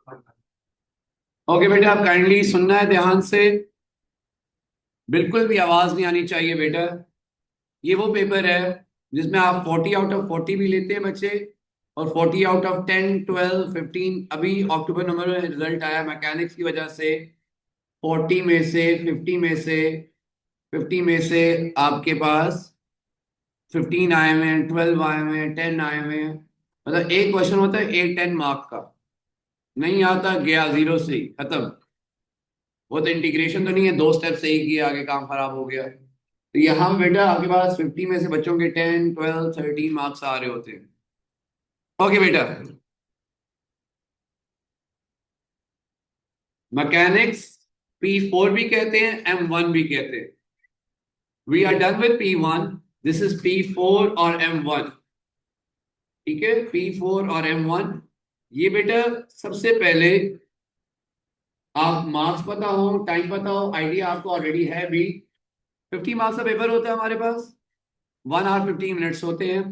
Okay बेटा, आप kindly सुनना है ध्यान से। बिल्कुल भी आवाज नहीं आनी चाहिए बेटा। ये वो पेपर है जिसमें आप 40 आउट ऑफ 40 भी लेते हैं बच्चे, और 40 आउट ऑफ 10, 12, 15। अभी अक्टूबर नंबर में रिजल्ट आया मैकेनिक्स की वजह से। 40 में से 50 में से 50 में से आपके पास 15 आए हुए हैं, 12 आए हुए हैं, 10 आए हुए हैं। मतलब एक क्वेश्चन होता है 8-10 मार्क का। नहीं आता गया, जीरो से ही खत्म। वो तो इंटीग्रेशन तो नहीं है, 2 स्टेप सही किए आगे काम खराब हो गया। तो यहाँ बेटा आपके पास 50 में से बच्चों के 10, 12, 13 मार्क्स आ रहे होते हैं। ओके बेटा, मैकेनिक्स P4 भी कहते हैं, M1 भी कहते हैं। We are done with P1, दिस इज P4 और M1। ठीक है, P4 और M1। ये बेटा सबसे पहले आप मार्क्स पता हो, टाइम पता हो, आइडिया आपको ऑलरेडी है भी। 50 मार्क्स का पेपर होता है हमारे पास। 1 आवर 15 मिनट्स होते हैं।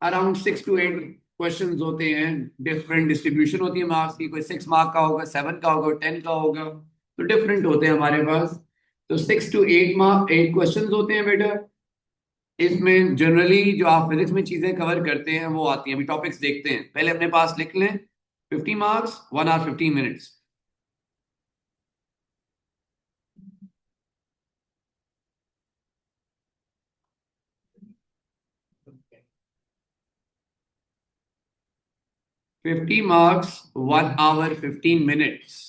अराउंड 6 to 8 क्वेश्चन होते हैं। डिफरेंट डिस्ट्रीब्यूशन होती है मार्क्स की, कोई 6 मार्क का होगा, 7 का होगा, 10 का होगा। तो डिफरेंट होते हैं हमारे पास। तो 6 to 8 मार्क 8 क्वेश्चन होते हैं बेटा। इसमें जनरली जो आप फिजिक्स में चीजें कवर करते हैं वो आती हैं। अभी टॉपिक्स देखते हैं, पहले अपने पास लिख लें। 50 marks, 1 hour 15 minutes. 50 marks, 1 hour 15 minutes.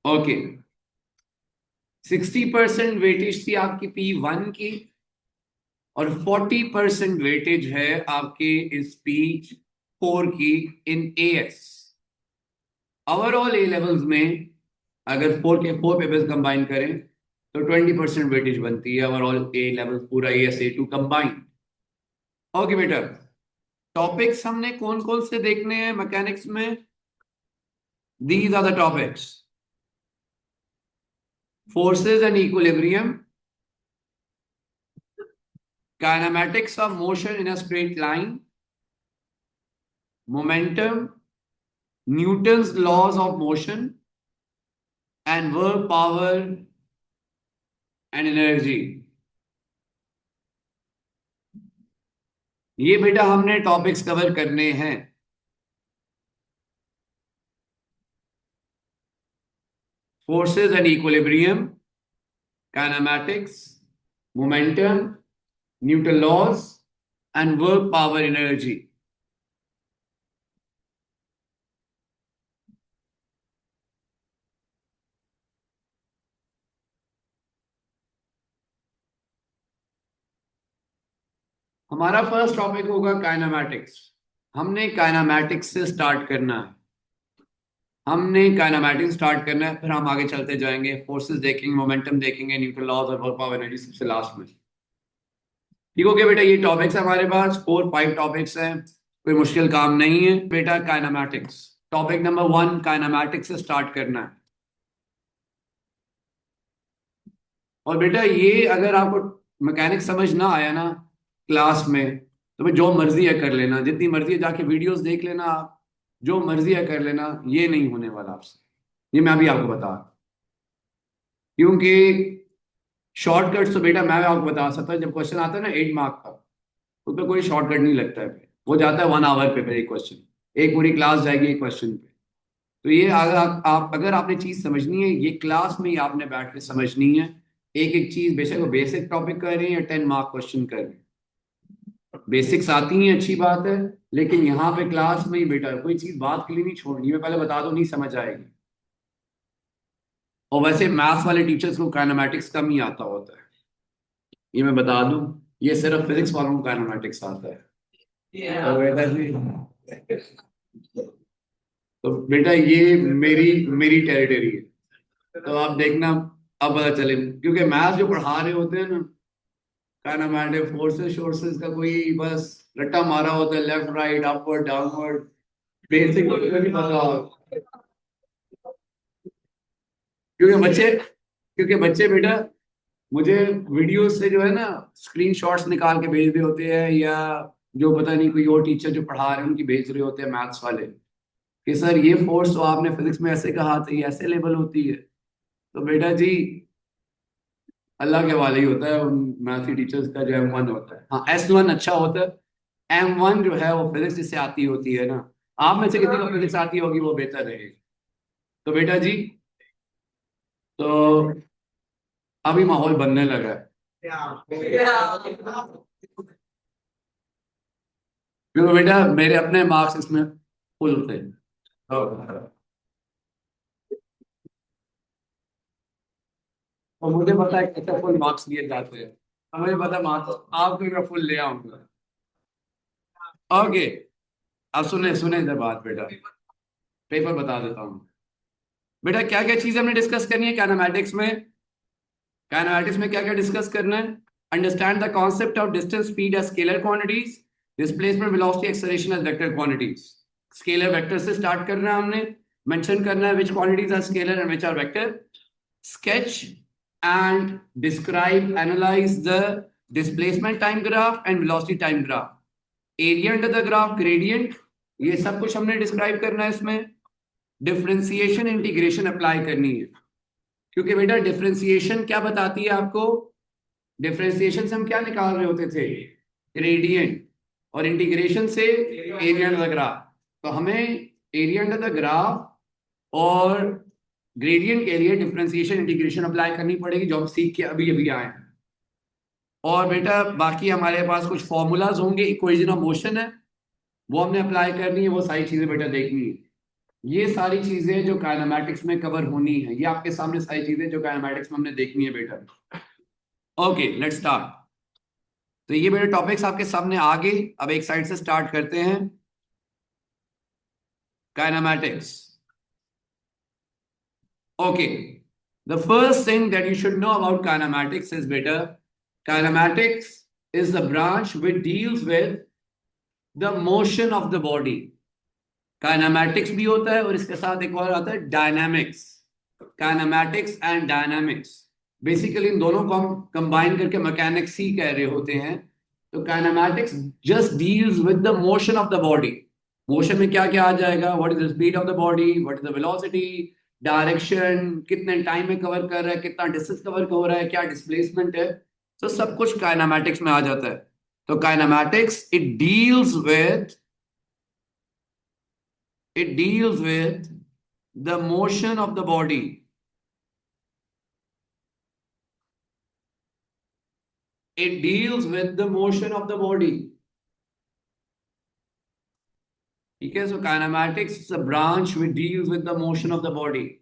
Okay, 60% weightage थी आपकी P1 की, और 40% वेटेज है आपके इस P4 की इन AS। ओवरऑल ए लेवल्स में अगर 4 पेपर्स कंबाइन करें तो 20% वेटेज बनती है ओवरऑल ए लेवल, पूरा AS A2 कंबाइन। ओके बेटा, टॉपिक्स हमने कौन कौन से देखने हैं मैकेनिक्स में? These are the topics: forces and equilibrium, kinematics of motion in a straight line, momentum, Newton's laws of motion, and work power and energy. ये बेटा हमने टॉपिक्स कवर करने हैं। Forces and equilibrium, kinematics, momentum, Newton laws, and work power energy. हमारा first topic होगा kinematics. हमने kinematics से start करना है। हमने काइनेमैटिक्स स्टार्ट करना है, फिर हम आगे चलते जाएंगे, फोर्सेस देखेंगे, मोमेंटम देखेंगे, न्यूटन लॉज और वर्क पावर एनर्जी सबसे लास्ट में। ठीक हो गया बेटा, ये टॉपिक्स हमारे पास 4-5 टॉपिक्स हैं। कोई मुश्किल काम नहीं है बेटा। काइनेमैटिक्स टॉपिक नंबर 1, काइनेमैटिक्स से स्टार्ट करना है। और बेटा ये अगर आपको मैकेनिक्स समझ ना आया ना क्लास में, तो भाई जो मर्जी है कर लेना, जितनी मर्जी है जाके वीडियोस देख लेना आप, जो मर्जी है कर लेना, ये नहीं होने वाला आपसे। ये मैं अभी आपको बता, क्योंकि शॉर्टकट्स तो बेटा मैं आपको बता सकता हूँ। जब क्वेश्चन आता है ना 8 मार्क का, उसमें कोई शॉर्टकट नहीं लगता है। वो जाता है 1 आवर पे एक क्वेश्चन, एक पूरी क्लास जाएगी एक क्वेश्चन पे। तो ये अगर आप अगर आपने चीज समझनी है, ये क्लास में ही आपने बैठ के समझनी है। एक एक चीज, बेशक वो बेसिक टॉपिक कर रहे हैं या 10 मार्क क्वेश्चन कर रहे हैं, बेसिक्स आती हैं अच्छी बात है। लेकिन यहाँ पे क्लास में ही बेटा कोई चीज बात के लिए नहीं छोड़नी, मैं पहले बता दूं, नहीं समझ आएगी। और वैसे मैथ्स वाले टीचर्स को काइनेमैटिक्स कम ही आता होता है, ये मैं बता दूं। ये सिर्फ फिजिक्स वालों को काइनेमैटिक्स आता है। तो बेटा जी, तो बेटा ये मेरी मेरी टेरिटरी है। तो आप देखना, अब पता चले, क्योंकि मैथ्स जो पढ़ा रहे होते हैं ना, काइनेमैटिक फोर्सेस शोर्सेस का कोई बस रट्टा मारा होता है, left right upward downward, basic नहीं पता। क्योंकि बच्चे बेटा मुझे वीडियो से जो है ना स्क्रीनशॉट्स निकाल के भेज रहे होते हैं, या जो पता नहीं कोई और टीचर जो पढ़ा रहे हैं उनकी भेज रहे होते हैं मैथ्स वाले कि सर ये फोर्स तो आपने फिजिक्स में ऐसे कहा था, ये ऐसे लेवल होती है। तो बेटा जी अल्लाह के वाले ही होता है उन मैथ्स टीचर्स का जो M1 होता है। हाँ S1 अच्छा होता है, M1 जो है वो फिजिक्स जिससे आती होती है ना। आप में से कितने को फिजिक्स आती होगी वो बेहतर रहेगी। तो बेटा जी तो अभी माहौल बनने लगा है, क्योंकि बेटा मेरे अपने मार्क्स इसमें फुल थे। तो मुझे पता है कितने फुल मार्क्स दिए जाते हैं, और मुझे पता मार्क्स आपको मैं फुल ले आऊंगा। ओके, अब सुने सुने इधर बात बेटा, पेपर बता देता हूँ। बेटा क्या क्या चीजें हमने डिस्कस करनी है काइनेमैटिक्स में। काइनेमैटिक्स में क्या क्या डिस्कस करना है? Understand the concept of distance speed as scalar quantities, displacement velocity acceleration as vector quantities. Scalar vector से स्टार्ट करना है हमने, मेंशन करना है which quantities are scalar and which are vector. Sketch and describe, analyze the displacement time graph and velocity time graph. Area under the graph, gradient, ये सब कुछ हमने डिस्क्राइब करना है इसमें। डिफरेंशिएशन इंटीग्रेशन अप्लाई करनी है, क्योंकि बेटा डिफरेंशिएशन क्या बताती है आपको? डिफरेंशिएशन से हम क्या निकाल रहे होते थे? ग्रेडियंट। और इंटीग्रेशन से एरिया अंडर द ग्राफ। तो हमें एरिया अंडर द ग्राफ और ग्रेडियंट के लिए डिफरेंशिएशन इंटीग्रेशन अप्लाई करनी पड़ेगी, जो हम सीख के अभी अभी आए हैं। और बेटा बाकी हमारे पास कुछ फॉर्मूलाज होंगे, इक्वेशन ऑफ मोशन है वो हमने अप्लाई करनी है, वो सारी चीजें बेटा देखनी है। ये सारी चीजें जो काइनेमैटिक्स में कवर होनी है, ये आपके सामने सारी चीजें जो काइनेमैटिक्स में हमने देखनी है बेटा। Okay let's start. तो ये बेटा टॉपिक्स आपके सामने आ गए। अब एक साइड से स्टार्ट करते हैं kinematics. Okay, the first thing that you should know about kinematics is better. Kinematics is the branch which deals with the motion of the body. Kinematics भी होता है और इसके साथ एक और आता है dynamics. Kinematics and dynamics. Basically इन दोनों को हम कंबाइन करके मैकेनिक्स ही कह रहे होते हैं। तो kinematics just deals with the motion of the body. Motion में क्या क्या आ जाएगा? What is the speed of the body, what is the velocity, direction, कितने टाइम में कवर कर रहा है, कितना डिस्टेंस कवर हो रहा है, क्या डिस्प्लेसमेंट है। तो सब कुछ काइनेमैटिक्स में आ जाता है। तो kinematics it deals with the motion of the body. It deals with the motion of the body. Okay, so kinematics is a branch which deals with the motion of the body.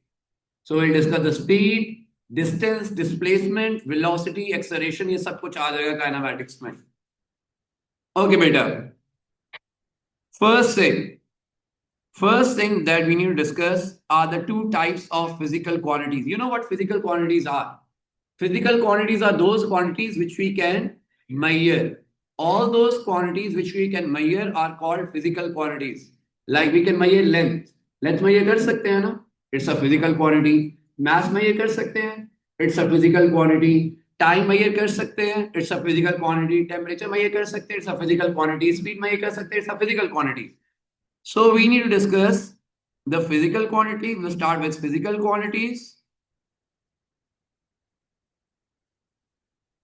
So we'll discuss the speed, distance, displacement, velocity, acceleration, ये सब कुछ आ जाएगा kinematics में. Okay, beta. First thing that we need to discuss are the two types of physical quantities. You know what physical quantities are? Physical quantities are those quantities which we can measure. All those quantities which we can measure are called physical quantities. Like we can measure length. Length measure कर सकते हैं ना? It's a physical quantity. Mass measure कर सकते हैं? It's a physical quantity. Time measure कर सकते हैं? It's a physical quantity. Temperature measure कर सकते हैं? It's a physical quantity. Speed measure कर सकते हैं? It's a physical quantity. So we need to discuss the physical quantity. We'll start with physical quantities.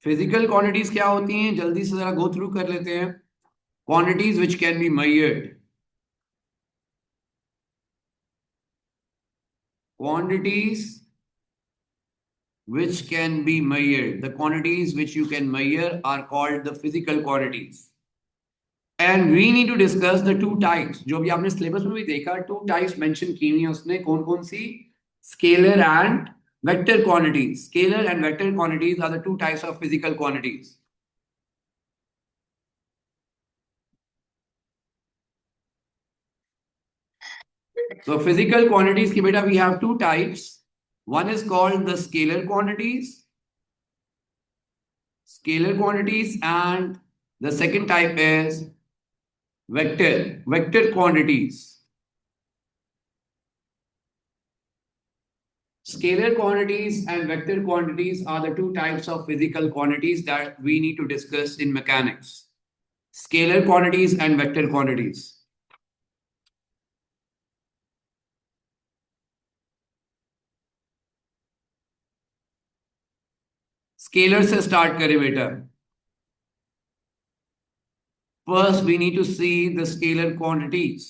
Physical quantities क्या होती हैं, जल्दी से जरा गो थ्रू कर लेते हैं। Quantities which can be measured, quantities which can be measured, the quantities which you can measure are called the physical quantities. And we need to discuss the two types, जो भी आपने syllabus में भी देखा, two types mention की हुई है उसने, कौन कौन सी? Scalar and vector quantities. Scalar and vector quantities are the two types of physical quantities. So physical quantities ki beta we have two types. One is called the scalar quantities. Scalar quantities, and the second type is vector quantities. Scalar quantities and vector quantities are the two types of physical quantities that we need to discuss in mechanics. Scalar quantities and vector quantities. Scalar से start करें बेटा. First we need to see the scalar quantities.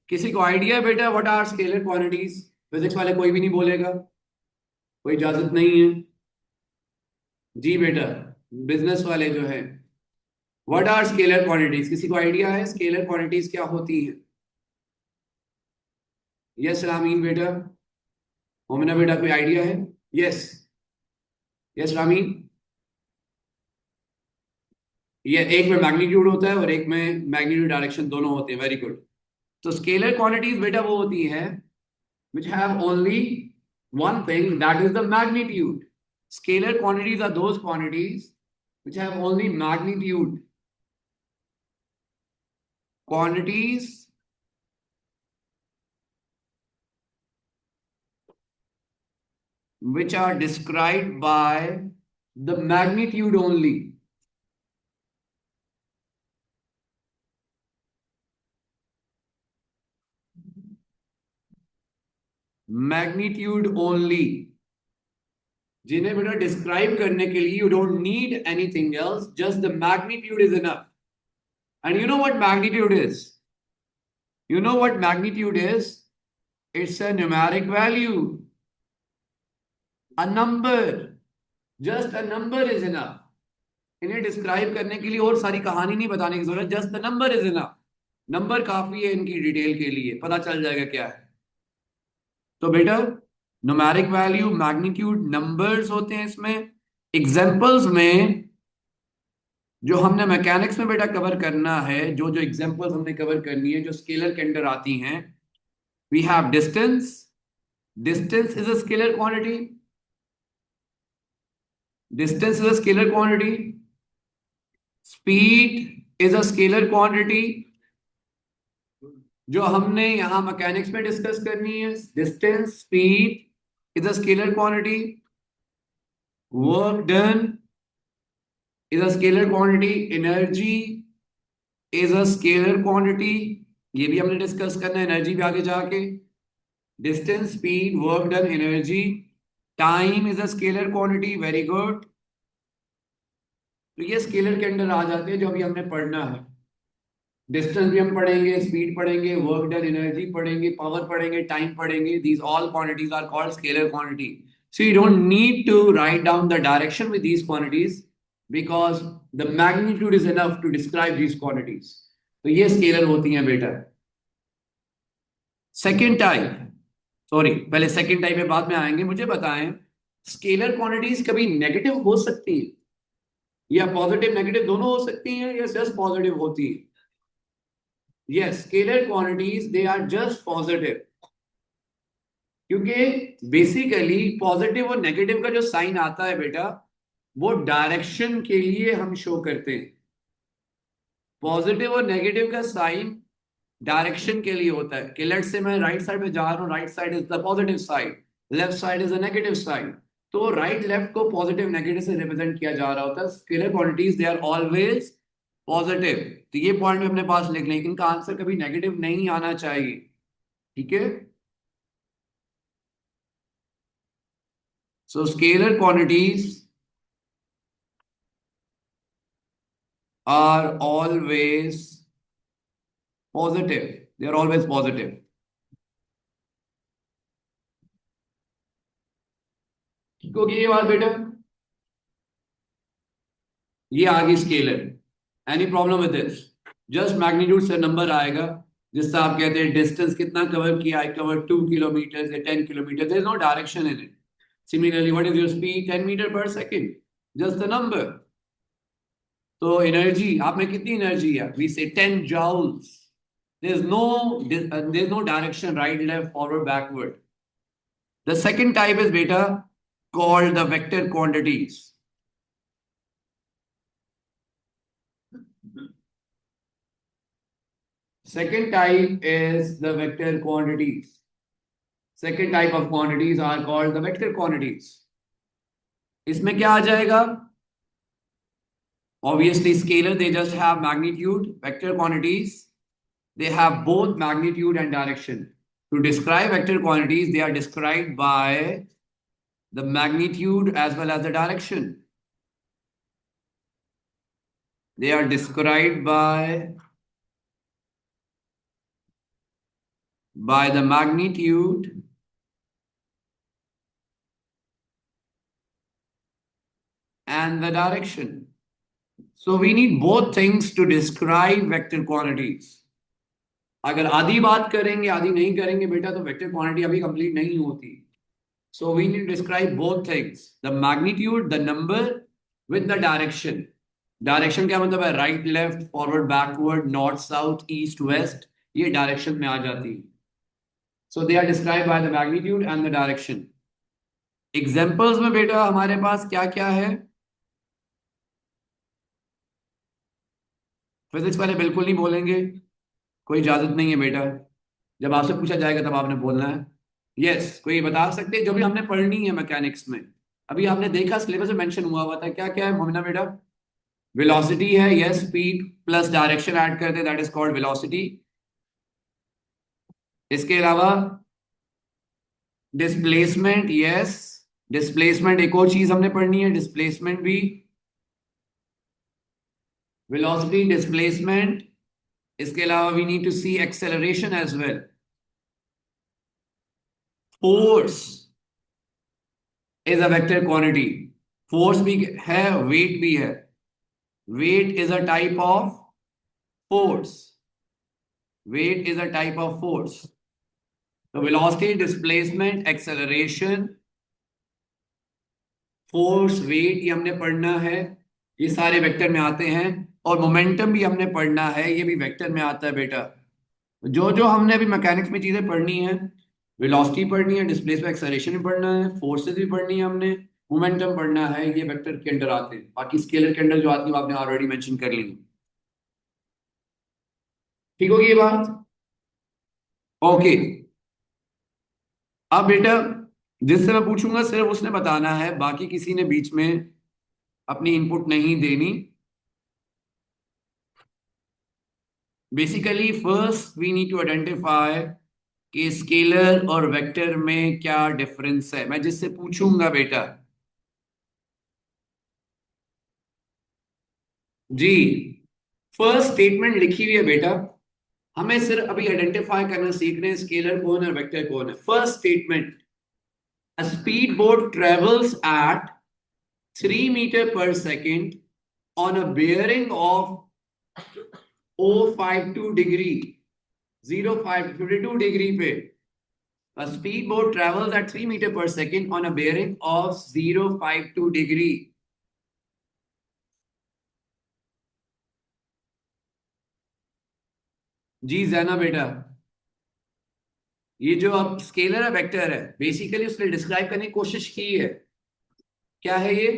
किसी को idea है बेटा what are scalar quantities? Physics वाले कोई भी नहीं बोलेगा, कोई इजाजत नहीं है. जी बेटा, बिजनेस वाले जो है, व्हाट आर स्केलर क्वांटिटीज? किसी को आइडिया है स्केलर क्वांटिटीज क्या होती हैं? यस रामीन बेटा, मोमिना बेटा, कोई आइडिया है? Yes, yes Ramin. ये एक में मैग्नीट्यूड होता है और एक में मैग्नीट्यूड डायरेक्शन दोनों होते हैं. Very good. तो स्केलर क्वांटिटीज बेटा वो होती है which have only one thing, that is the magnitude. Scalar quantities are those quantities which have only magnitude. Quantities which are described by the magnitude only. Magnitude only. जिन्हें बेटा describe करने के लिए you don't need anything else, just the magnitude is enough. And you know what magnitude is? You know what magnitude is? It's a numeric value. A number. Just a number is enough. इन्हें describe करने के लिए और सारी कहानी नहीं बताने की जरूरत. Just the number is enough. Number काफी है इनकी डिटेल के लिए, पता चल जाएगा क्या है. तो बेटा न्यूमेरिक वैल्यू, मैग्नीट्यूड, नंबर्स होते हैं इसमें. एग्जांपल्स में जो हमने मैकेनिक्स में बेटा कवर करना है, जो जो एग्जांपल्स हमने कवर करनी है जो स्केलर के अंडर आती हैं, we have distance. Distance is a scalar quantity. Distance is a scalar quantity. Speed is a scalar quantity, जो हमने यहां मैकेनिक्स में डिस्कस करनी है. Distance, speed is a scalar quantity. Work done is a scalar quantity. Energy is a scalar quantity, ये भी हमने discuss करना है एनर्जी भी आगे जाके. Distance, speed, work done, energy. Time is a scalar quantity. Very good. तो ये स्केलर के अंडर आ जाते हैं जो अभी हमने पढ़ना है. डिस्टेंस भी हम पढ़ेंगे, स्पीड पढ़ेंगे, वर्क डन, एनर्जी पढ़ेंगे, पावर पढ़ेंगे, टाइम पढ़ेंगे. These all quantities are called scalar quantity. So you don't need to write down the direction with these quantities because the magnitude is enough to describe these quantities. तो ये scalar होती हैं बेटा. Second type, sorry पहले second type में बाद में आएंगे. मुझे बताएं स्केलर क्वांटिटीज कभी नेगेटिव हो सकती हैं या पॉजिटिव नेगेटिव दोनों हो सकती हैं या जस्ट पॉजिटिव होती है? Yes, scalar quantities they are just positive, क्योंकि बेसिकली पॉजिटिव और नेगेटिव का जो साइन आता है बेटा वो डायरेक्शन के लिए हम शो करते हैं. पॉजिटिव और नेगेटिव का साइन डायरेक्शन के लिए होता है कि लेट्स से मैं राइट साइड में जा रहा हूं, right side is the positive side, left side is the negative side. तो राइट लेफ्ट को पॉजिटिव नेगेटिव से रिप्रेजेंट किया जा रहा होता है. Scalar quantities they are always positive. तो ये पॉइंट भी अपने पास लिख लें, इनका आंसर कभी नेगेटिव नहीं आना चाहिए. ठीक है. So scalar quantities are always positive. They are always positive. ठीक होगी ये बात बेटा? ये आ गई scalar. Any problem with this? Just magnitude से नंबर आएगा जिससे आप कहते हैं डिस्टेंस कितना कवर किया. आई कवर 2 किलोमीटर या 10 kilometre. There is no direction in it. Similarly what is your speed? 10 metre per second. Just the number. तो एनर्जी, आप में कितनी एनर्जी है? We say 10 joules. There's no direction, right, left, forward, backward. The second type is beta called the vector quantities. Second type is the vector quantities. Second type of quantities are called the vector quantities. इसमें क्या आ जाएगा? Obviously, scalar, they just have magnitude. Vector quantities, they have both magnitude and direction. To describe vector quantities, they are described by the magnitude as well as the direction. They are described by the magnitude and the direction. So we need both things to describe vector quantities. अगर आधी बात करेंगे आधी नहीं करेंगे बेटा तो vector quantity अभी कंप्लीट नहीं होती. So we need to describe both things, the magnitude, the number with the direction. Direction क्या मतलब है? Right, left, forward, backward, north, south, east, west. ये direction में आ जाती है. So they are described by the magnitude and the direction. Examples में बेटा हमारे पास क्या क्या है? फिजिक्स वाले बिल्कुल नहीं बोलेंगे, कोई इजाजत नहीं है बेटा. जब आपसे पूछा जाएगा तब आपने बोलना है. यस, कोई बता सकते हैं जो भी हमने पढ़नी है मैकेनिक्स में? अभी आपने देखा सिलेबस में मेंशन हुआ था, क्या क्या है मोमिना बेटा? वेलोसिटी है, yes. Speed plus direction add करते हैं, दैट इज कॉल्ड वेलोसिटी. इसके अलावा डिस्प्लेसमेंट, यस. डिस्प्लेसमेंट एक और चीज हमने पढ़नी है, डिस्प्लेसमेंट भी. Velocity, displacement. इसके अलावा we need to see acceleration as well. Force is a vector quantity. Force भी है, वेट भी है. Weight is a type of force. Weight is a type of force. तो velocity, displacement, acceleration, force, weight, ये हमने पढ़ना है. ये सारे वेक्टर में आते हैं. और मोमेंटम भी हमने पढ़ना है, ये भी वेक्टर में आता है बेटा. जो जो हमने अभी मैकेनिक्स में चीजें पढ़नी है, वेलोसिटी पढ़नी है, डिस्प्लेसमेंट, एक्सेलरेशन भी पढ़ना है, फोर्सेस भी पढ़नी है हमने, मोमेंटम पढ़ना है, ये वेक्टर के अंडर आते हैं. बाकी स्केलर के अंडर जो आती है आपने ऑलरेडी मेंशन कर ली. ठीक होगी ये बात? ओके. अब बेटा जिससे मैं पूछूंगा सिर्फ उसने बताना है, बाकी किसी ने बीच में अपनी इनपुट नहीं देनी. Basically first we need to identify कि स्केलर और वेक्टर में क्या डिफरेंस है. मैं जिससे पूछूंगा बेटा, जी, फर्स्ट स्टेटमेंट लिखी हुई है बेटा. हमें सिर्फ अभी आइडेंटिफाई करना सीख रहे हैं स्केलर कौन है, वेक्टर कौन है. First statement, a speedboat travels at 3 meter per second on a bearing of 052 degree, 052 degree पे. A speedboat travels at 3 meter per second on a bearing of 052 degree. जी जैना बेटा, ये जो अब स्केलर है वेक्टर है, बेसिकली उसने डिस्क्राइब करने की कोशिश की है. क्या है ये?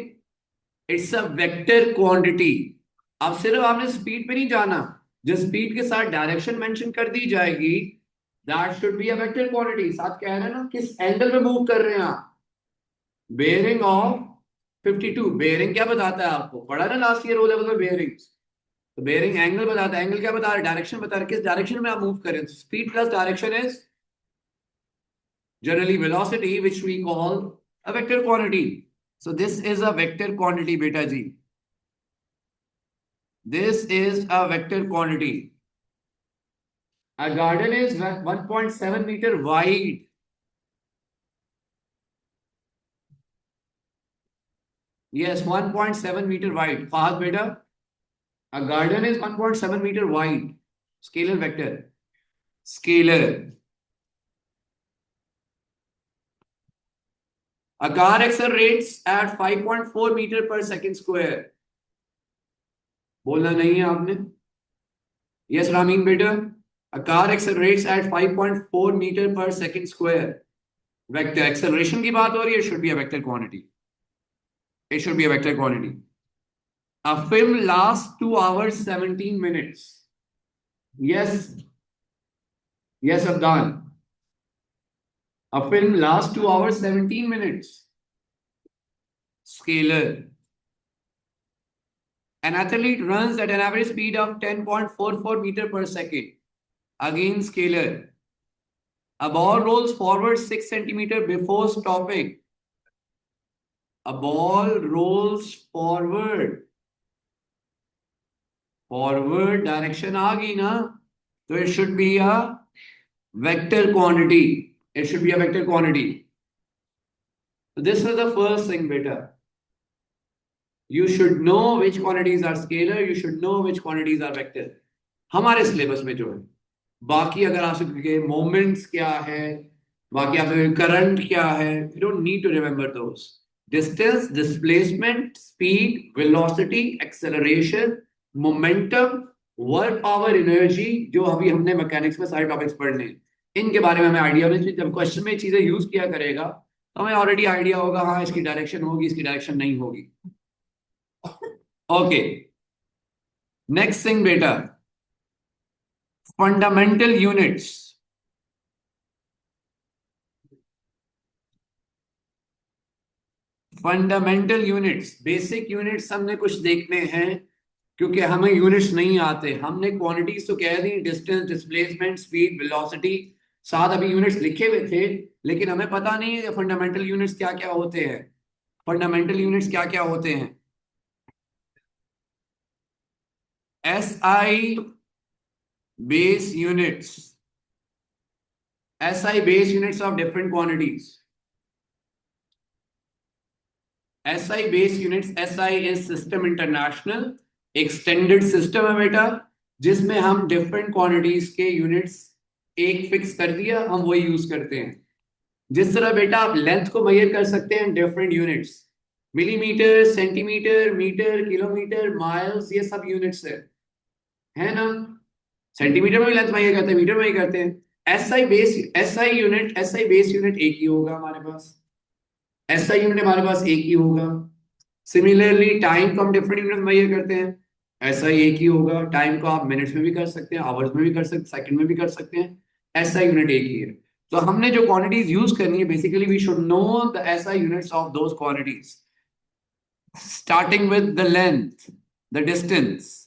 It's a vector quantity. अब सिर्फ आपने स्पीड पे नहीं जाना, जिस स्पीड के साथ डायरेक्शन मेंशन कर दी जाएगी that should be a vector quantity. साथ कह रहे हैं ना किस एंगल में मूव कर रहे हैं आप. Bearing of 52. बेयरिंग क्या बताता है आपको? पढ़ा ना लास्ट ईयर ओ लेवल में बेयरिंग्स. तो बेयरिंग एंगल बताता है, एंगल क्या बता रहा है? डायरेक्शन बता रहा है, किस डायरेक्शन में आप मूव कर रहे हैं. Speed plus direction is generally velocity, which we call a vector quantity. So this is a vector quantity beta ji. This is a vector quantity. A garden is 1.7 meter wide. Yes, 1.7 meter wide. Fahad beta, a garden is 1.7 meter wide. Scalar vector. Scalar. A car accelerates at 5.4 meter per second square. बोलना नहीं है आपने. Yes, Ramin beta. A car accelerates at 5.4 meter per second square. Vector acceleration की बात हो रही है. Should be a vector quantity. It should be a vector quantity. A film lasts 2 hours 17 minutes. Yes. Yes, Abdan. A film lasts 2 hours 17 minutes. Scalar. An athlete runs at an average speed of 10.44 meter per second. Again, scalar. A ball rolls forward 6 centimeter before stopping. A ball rolls forward. Forward direction आ गई ना, तो it should be a vector quantity. It should be a vector quantity. So this is the first thing, beta. You should know which quantities are scalar. You should know which quantities are vector. हमारे syllabus में जो है, बाकी अगर आप सके moments क्या है, बाकी आप सके करंट क्या है, you don't need to remember those. Distance, displacement, speed, velocity, acceleration, momentum, work power, energy, जो अभी हमने मैकेनिक्स में सारे टॉपिक्स पढ़ने हैं, इनके बारे में हमें आइडिया होना चाहिए. जब क्वेश्चन में चीजें यूज किया करेगा तो हमें ऑलरेडी आइडिया होगा, हाँ इसकी डायरेक्शन होगी, इसकी डायरेक्शन नहीं होगी. ओके, नेक्स्ट थिंग बेटा, fundamental units. Fundamental units, basic units हमने कुछ देखने हैं, क्योंकि हमें यूनिट्स नहीं आते. हमने क्वांटिटीज तो कह दी, डिस्टेंस, डिस्प्लेसमेंट, स्पीड, वेलोसिटी, साथ अभी यूनिट्स लिखे हुए थे, लेकिन हमें पता नहीं है फंडामेंटल यूनिट्स क्या क्या होते हैं. फंडामेंटल यूनिट्स क्या क्या होते हैं? SI base units. SI base units of different quantities. SI base units. SI is System International. Extended system है बेटा, जिसमें हम डिफरेंट क्वांटिटीज के यूनिट्स एक फिक्स कर दिया, हम वही यूज करते हैं. जिस तरह बेटा आप लेंथ को मेजर कर सकते हैं different units, millimetre, centimetre, metre, kilometre, miles, ये सब यूनिट्स है ना. सेंटीमीटर में भी लेंथ मेजर करते हैं, मीटर में ही करते हैं. एसआई बेस यूनिट एक ही होगा हमारे पास. एसआई यूनिट हमारे पास एक ही होगा. सिमिलरली टाइम को हम डिफरेंट यूनिट मेजर करते हैं, एसआई एक ही होगा. टाइम को आप मिनट्स में भी कर सकते हैं, आवर्स में भी कर सकते हैं, सेकंड में भी कर सकते हैं. एसआई यूनिट एक ही है. तो हमने जो क्वांटिटीज यूज करनी है, basically we should know the SI units of those quantities, starting with the length, the distance,